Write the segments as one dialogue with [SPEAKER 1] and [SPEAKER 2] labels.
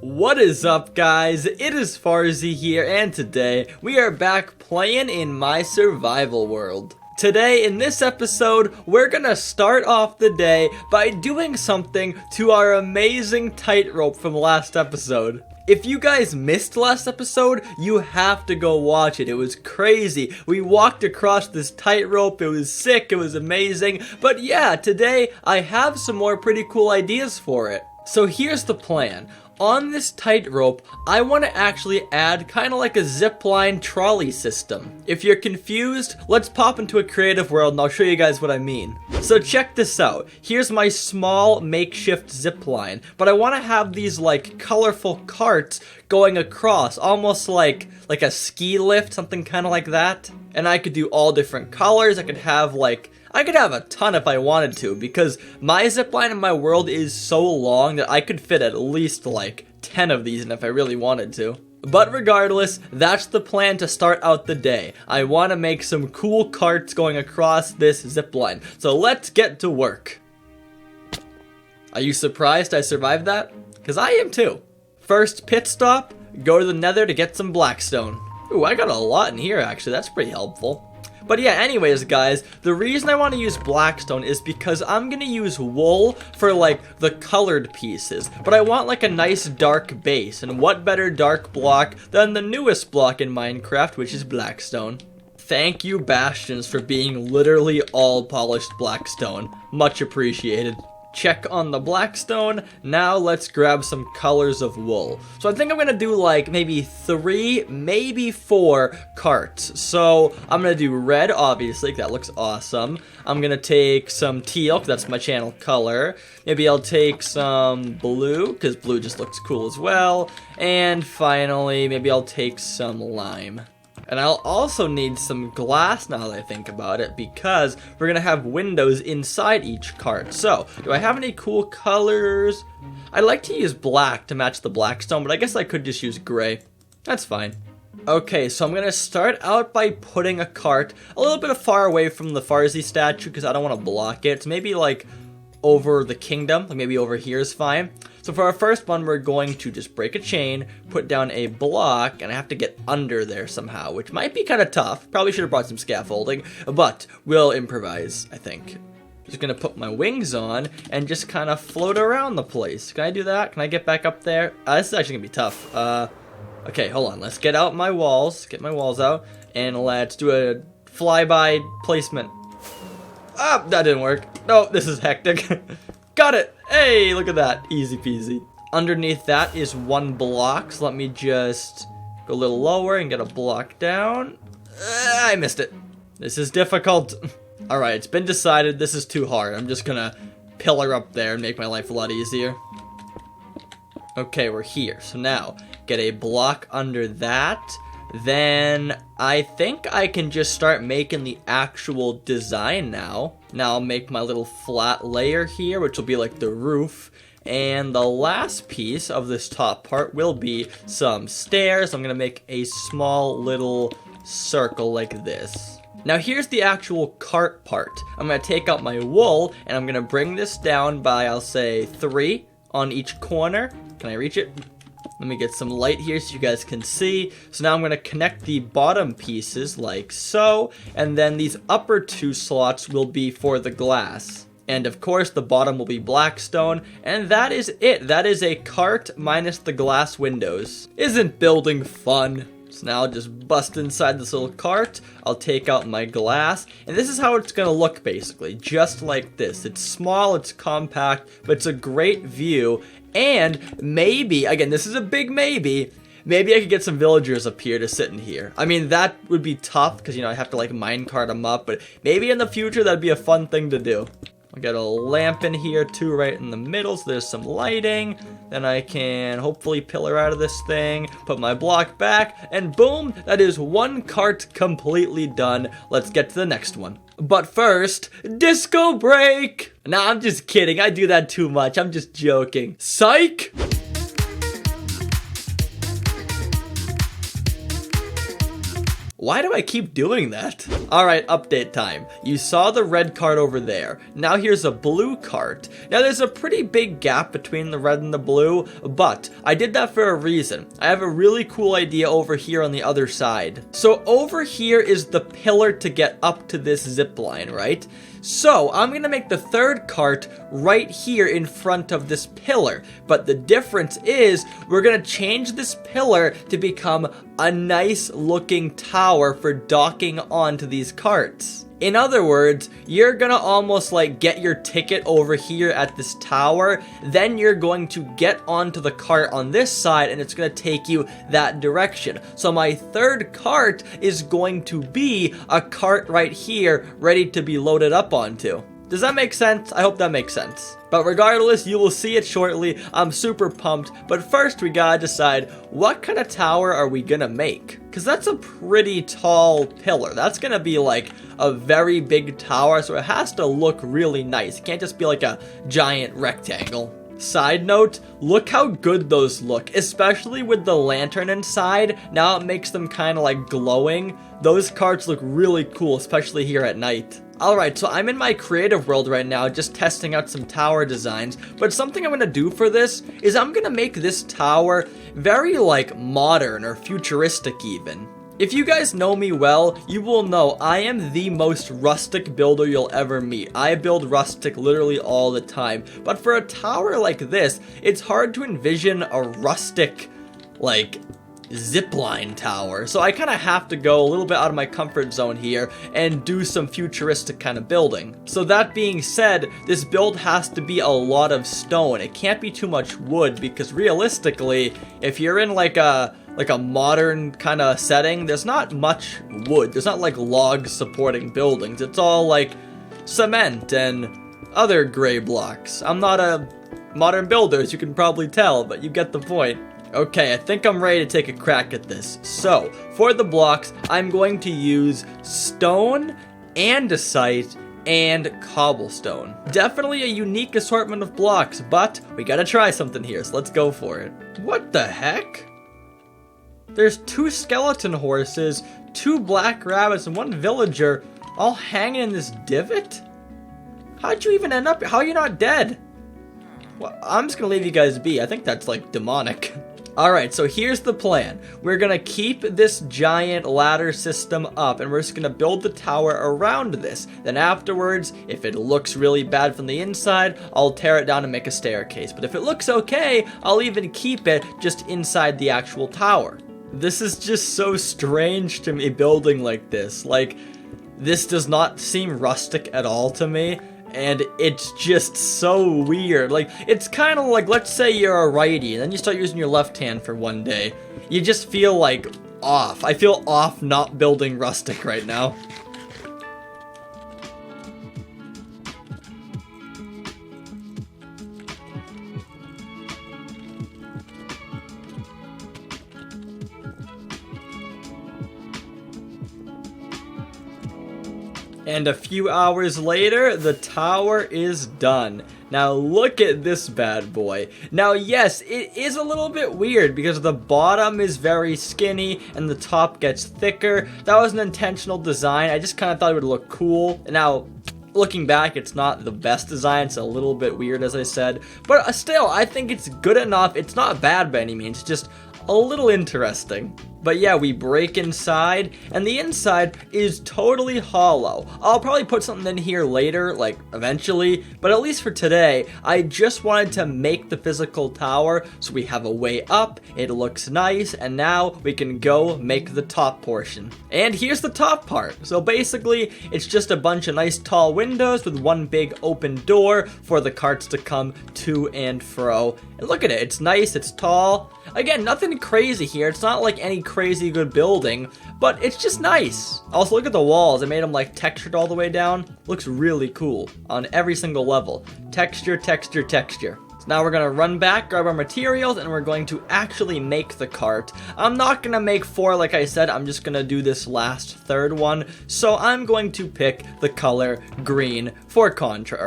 [SPEAKER 1] What is up, guys? It is Farzy here, and today we are back playing in my survival world. Today, in this episode, we're gonna start off the day by doing something to our amazing tightrope from last episode. If you guys missed last episode, you have to go watch it. It was crazy. We walked across this tightrope. It was sick. It was amazing. But yeah, today I have some more pretty cool ideas for it. So here's the plan. On this tightrope, I want to actually add kind of like a zipline trolley system. If you're confused, let's pop into a creative world and I'll show you guys what I mean. So check this out. Here's my small makeshift zipline, but I want to have these like colorful carts going across, almost like a ski lift, something kind of like that. And I could do all different colors. I could have a ton if I wanted to, because my zipline in my world is so long that I could fit at least like 10 of these if I really wanted to. But regardless, that's the plan to start out the day. I want to make some cool carts going across this zipline. So let's get to work. Are you surprised I survived that? Because I am too. First pit stop, go to the nether to get some blackstone. Ooh, I got a lot in here actually, that's pretty helpful. But yeah, anyways guys, the reason I want to use blackstone is because I'm going to use wool for like the colored pieces. But I want like a nice dark base, and what better dark block than the newest block in Minecraft, which is blackstone. Thank you bastions for being literally all polished blackstone. Much appreciated. Check on the blackstone. Now let's grab some colors of wool. So I think I'm gonna do like maybe 3, maybe 4 carts. So I'm gonna do red, obviously, that looks awesome. I'm gonna take some teal, because that's my channel color. Maybe I'll take some blue, because blue just looks cool as well. And finally, maybe I'll take some lime. And I'll also need some glass now that I think about it, because we're going to have windows inside each cart. So, do I have any cool colors? I'd like to use black to match the blackstone, but I guess I could just use gray. That's fine. Okay, so I'm going to start out by putting a cart a little bit far away from the Farzy statue, because I don't want to block it. So maybe like over the kingdom, like maybe over here is fine. So for our first one, we're going to just break a chain, put down a block, and I have to get under there somehow, which might be kind of tough. Probably should have brought some scaffolding, but we'll improvise, I think. Just gonna put my wings on and just kind of float around the place. Can I do that? Can I get back up there? This is actually gonna be tough. Okay, hold on. Let's get out my walls. Get my walls out, and let's do a flyby placement. Ah, that didn't work. No, this is hectic. Got it. Hey, look at that. Easy peasy. Underneath that is 1 block. So let me just go a little lower and get a block down. I missed it. This is difficult. All right, it's been decided. This is too hard. I'm just gonna pillar up there and make my life a lot easier. Okay, we're here. So now, get a block under that. Then I think I can just start making the actual design now. Now I'll make my little flat layer here, which will be like the roof. And the last piece of this top part will be some stairs. I'm gonna make a small little circle like this. Now here's the actual cart part. I'm gonna take out my wool and I'm gonna bring this down by, I'll say, 3 on each corner. Can I reach it? Let me get some light here so you guys can see. So now I'm going to connect the bottom pieces like so. And then these upper 2 slots will be for the glass. And of course the bottom will be blackstone. And that is it. That is a cart minus the glass windows. Isn't building fun? So now I'll just bust inside this little cart. I'll take out my glass. And this is how it's going to look basically. Just like this. It's small, it's compact, but it's a great view. And maybe, again, this is a big maybe I could get some villagers up here to sit in here. I mean, that would be tough because, you know, I have to like minecart them up, but maybe in the future that'd be a fun thing to do. I'll get a lamp in here too, right in the middle, so there's some lighting. Then I can hopefully pillar out of this thing, put my block back, and boom, that is 1 cart completely done. Let's get to the next one. But first, disco break! Nah, I'm just kidding. I do that too much. I'm just joking. Psych! Why do I keep doing that? Alright, update time. You saw the red cart over there. Now here's a blue cart. Now there's a pretty big gap between the red and the blue, but I did that for a reason. I have a really cool idea over here on the other side. So over here is the pillar to get up to this zip line, right? So I'm gonna make the third cart right here in front of this pillar. But the difference is we're gonna change this pillar to become a nice looking tower for docking onto these carts. In other words, you're gonna almost like get your ticket over here at this tower, then you're going to get onto the cart on this side and it's gonna take you that direction. So my third cart is going to be a cart right here ready to be loaded up onto. Does that make sense? I hope that makes sense. But regardless, you will see it shortly. I'm super pumped. But first, we gotta decide what kind of tower are we gonna make? Because that's a pretty tall pillar. That's gonna be like a very big tower, so it has to look really nice. It can't just be like a giant rectangle. Side note, look how good those look, especially with the lantern inside. Now it makes them kind of like glowing. Those carts look really cool, especially here at night. Alright, so I'm in my creative world right now, just testing out some tower designs, but something I'm gonna do for this is I'm gonna make this tower very like modern or futuristic even. If you guys know me well, you will know I am the most rustic builder you'll ever meet. I build rustic literally all the time, but for a tower like this, it's hard to envision a rustic, like, zipline tower. So I kind of have to go a little bit out of my comfort zone here and do some futuristic kind of building. So that being said, this build has to be a lot of stone. It can't be too much wood because realistically, if you're in like a modern kind of setting, there's not much wood. There's not like logs supporting buildings. It's all like cement and other gray blocks. I'm not a modern builder, as you can probably tell, but you get the point. Okay, I think I'm ready to take a crack at this. So, for the blocks, I'm going to use stone, andesite, and cobblestone. Definitely a unique assortment of blocks, but we gotta try something here, so let's go for it. What the heck? There's 2 skeleton horses, 2 black rabbits, and 1 villager all hanging in this divot? How'd you even end up here? How are you not dead? Well, I'm just gonna leave you guys be. I think that's like demonic. Alright, so here's the plan. We're gonna keep this giant ladder system up and we're just gonna build the tower around this. Then afterwards, if it looks really bad from the inside, I'll tear it down and make a staircase. But if it looks okay, I'll even keep it just inside the actual tower. This is just so strange to me building like this. Like, this does not seem rustic at all to me. And it's just so weird. Like, it's kind of like, let's say you're a righty, and then you start using your left hand for one day. You just feel, like, off. I feel off not building rustic right now. And a few hours later, the tower is done. Now look at this bad boy. Now yes, it is a little bit weird because the bottom is very skinny and the top gets thicker. That was an intentional design. I just kind of thought it would look cool. Now, looking back, it's not the best design. It's a little bit weird, as I said. But still, I think it's good enough. It's not bad by any means. It's just a little interesting. But yeah, we break inside, and the inside is totally hollow. I'll probably put something in here later, like eventually, but at least for today, I just wanted to make the physical tower so we have a way up, it looks nice, and now we can go make the top portion. And here's the top part. So basically, it's just a bunch of nice tall windows with one big open door for the carts to come to and fro. And look at it, it's nice, it's tall. Again, nothing crazy here. It's not like any crazy good building, but it's just nice. Also, look at the walls. I made them like textured all the way down. Looks really cool on every single level. Texture, texture, texture. So now we're gonna run back, grab our materials, and we're going to actually make the cart. I'm not gonna make 4 like I said, I'm just gonna do this last third one. So I'm going to pick the color green for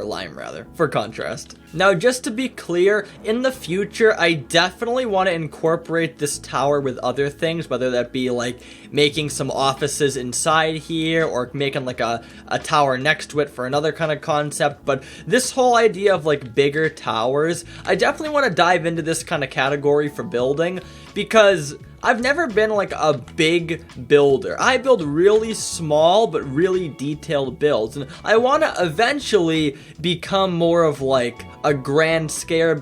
[SPEAKER 1] lime rather, for contrast. Now, just to be clear, in the future, I definitely want to incorporate this tower with other things, whether that be like making some offices inside here or making like a tower next to it for another kind of concept. But this whole idea of like bigger towers, I definitely want to dive into this kind of category for building because I've never been like a big builder. I build really small but really detailed builds, and I want to eventually become more of like a grand scale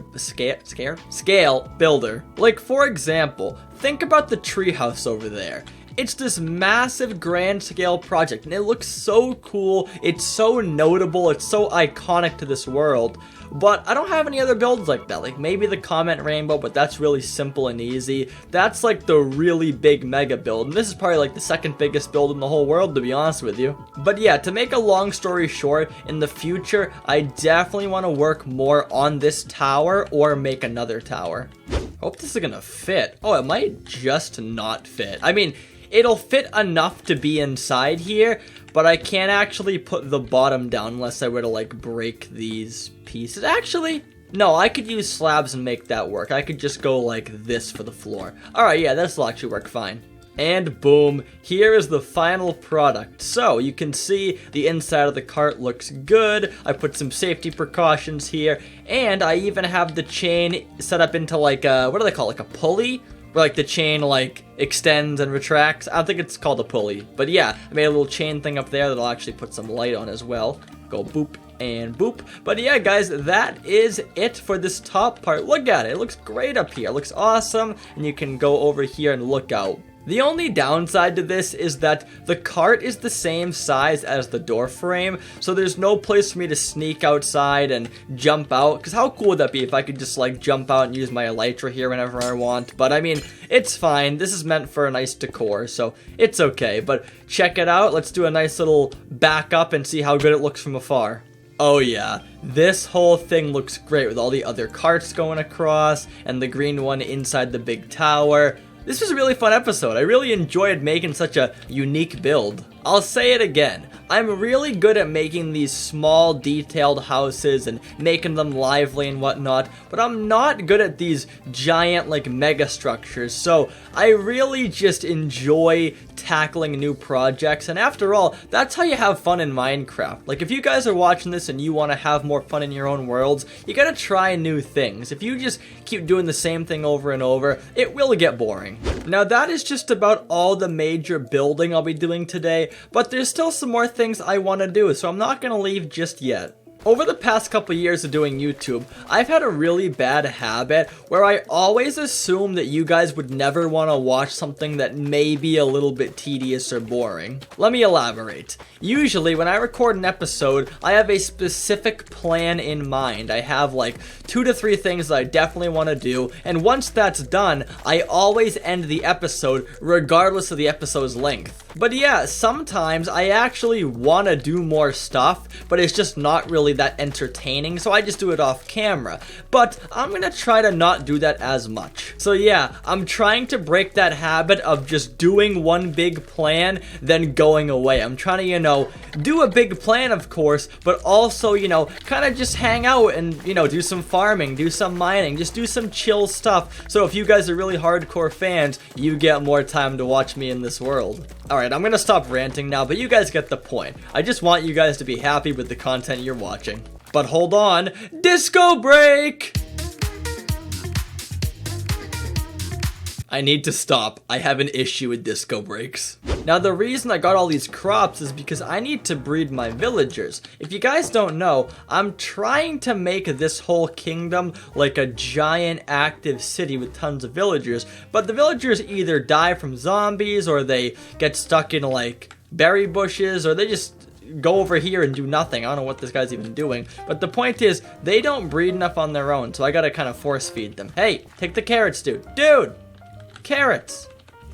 [SPEAKER 1] builder. Like, for example, think about the treehouse over there. It's this massive grand scale project and it looks so cool, it's so notable, it's so iconic to this world. But I don't have any other builds like that, like maybe the Comet Rainbow, but that's really simple and easy. That's like the really big mega build, and this is probably like the second biggest build in the whole world, to be honest with you. But yeah, to make a long story short, in the future, I definitely want to work more on this tower or make another tower. Hope this is gonna fit. Oh, it might just not fit. I mean, it'll fit enough to be inside here, but I can't actually put the bottom down unless I were to like break these pieces. Actually, no, I could use slabs and make that work. I could just go like this for the floor. Alright, yeah, this will actually work fine. And boom, here is the final product. So you can see the inside of the cart looks good. I put some safety precautions here, and I even have the chain set up into like a, what do they call it, like a pulley? Where like the chain like extends and retracts. I don't think it's called a pulley, but yeah, I made a little chain thing up there that'll actually put some light on as well. Go boop and boop. But yeah, guys, that is it for this top part. Look at it. It looks great up here. It looks awesome, and you can go over here and look out. The only downside to this is that the cart is the same size as the door frame, so there's no place for me to sneak outside and jump out, because how cool would that be if I could just like jump out and use my elytra here whenever I want? But I mean, it's fine. This is meant for a nice decor, so it's okay. But check it out. Let's do a nice little back up and see how good it looks from afar. Oh yeah, this whole thing looks great with all the other carts going across and the green one inside the big tower. This was a really fun episode. I really enjoyed making such a unique build. I'll say it again. I'm really good at making these small, detailed houses and making them lively and whatnot, but I'm not good at these giant, like, mega structures, so I really just enjoy tackling new projects, and after all, that's how you have fun in Minecraft. Like, if you guys are watching this and you want to have more fun in your own worlds, you gotta try new things. If you just keep doing the same thing over and over, it will get boring. Now, that is just about all the major building I'll be doing today, but there's still some more things I want to do, so I'm not going to leave just yet. Over the past couple years of doing YouTube, I've had a really bad habit where I always assume that you guys would never want to watch something that may be a little bit tedious or boring. Let me elaborate. Usually, when I record an episode, I have a specific plan in mind. I have like 2 to 3 things that I definitely want to do, and once that's done, I always end the episode regardless of the episode's length. But yeah, sometimes I actually want to do more stuff, but it's just not really that entertaining, so I just do it off camera. But I'm gonna try to not do that as much. So yeah, I'm trying to break that habit of just doing one big plan, then going away. I'm trying to, you know, do a big plan, of course, but also, you know, kind of just hang out and, you know, do some farming, do some mining, just do some chill stuff. So if you guys are really hardcore fans, you get more time to watch me in this world. Alright, I'm gonna stop ranting now, but you guys get the point. I just want you guys to be happy with the content you're watching. But hold on, disco break! I need to stop. I have an issue with disco breaks. Now, the reason I got all these crops is because I need to breed my villagers. If you guys don't know, I'm trying to make this whole kingdom like a giant active city with tons of villagers, but the villagers either die from zombies, or they get stuck in like berry bushes, or they just go over here and do nothing. I don't know what this guy's even doing, but the point is, they don't breed enough on their own, so I gotta kind of force feed them. Hey, take the carrots, dude. Dude! Carrots.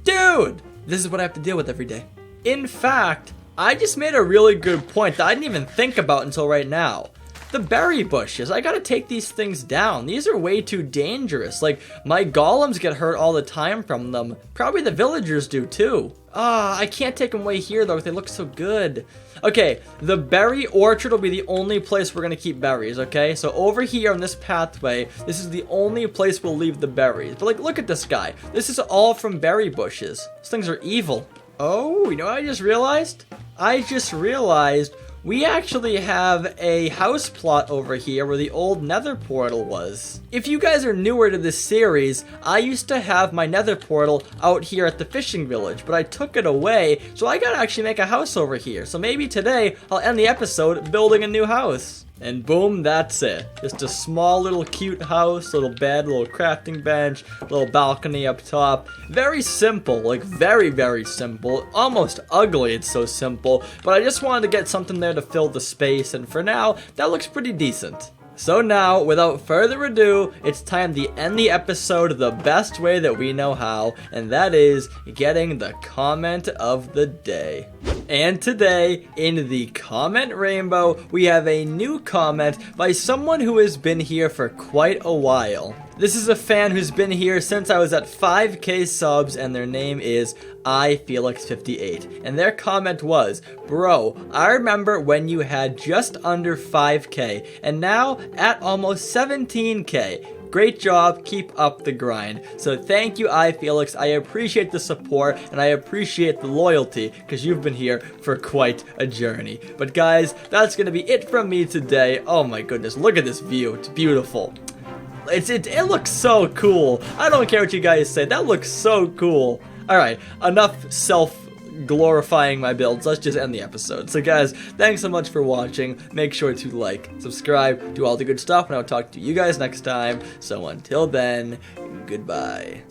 [SPEAKER 1] Dude! This is what I have to deal with every day. In fact, I just made a really good point that I didn't even think about until right now. the berry bushes. I gotta take these things down. These are way too dangerous. Like, my golems get hurt all the time from them. Probably the villagers do too. Ah, I can't take them away here though. They look so good. Okay, the berry orchard will be the only place we're gonna keep berries, okay? So over here on this pathway, this is the only place we'll leave the berries. But like, look at this guy. This is all from berry bushes. These things are evil. Oh, you know what I just realized? I just realized we actually have a house plot over here where the old nether portal was. If you guys are newer to this series, I used to have my nether portal out here at the fishing village, but I took it away, so I gotta actually make a house over here. So maybe today, I'll end the episode building a new house. And boom, that's it. Just a small little cute house, little bed, little crafting bench, little balcony up top. Very simple, like very, very simple. Almost ugly, it's so simple. But I just wanted to get something there to fill the space, and for now, that looks pretty decent. So now, without further ado, it's time to end the episode the best way that we know how, and that is getting the comment of the day. And today, in the comment rainbow, we have a new comment by someone who has been here for quite a while. This is a fan who's been here since I was at 5k subs, and their name is iFelix58. And their comment was, "Bro, I remember when you had just under 5k, and now at almost 17k. Great job, keep up the grind." So thank you, iFelix. I appreciate the support, and I appreciate the loyalty, because you've been here for quite a journey. But guys, that's going to be it from me today. Oh my goodness, look at this view. It's beautiful. It looks so cool. I don't care what you guys say. That looks so cool. Alright, enough glorifying my builds. Let's just end the episode. So guys, thanks so much for watching. Make sure to like, subscribe, do all the good stuff, and I'll talk to you guys next time. So until then, goodbye.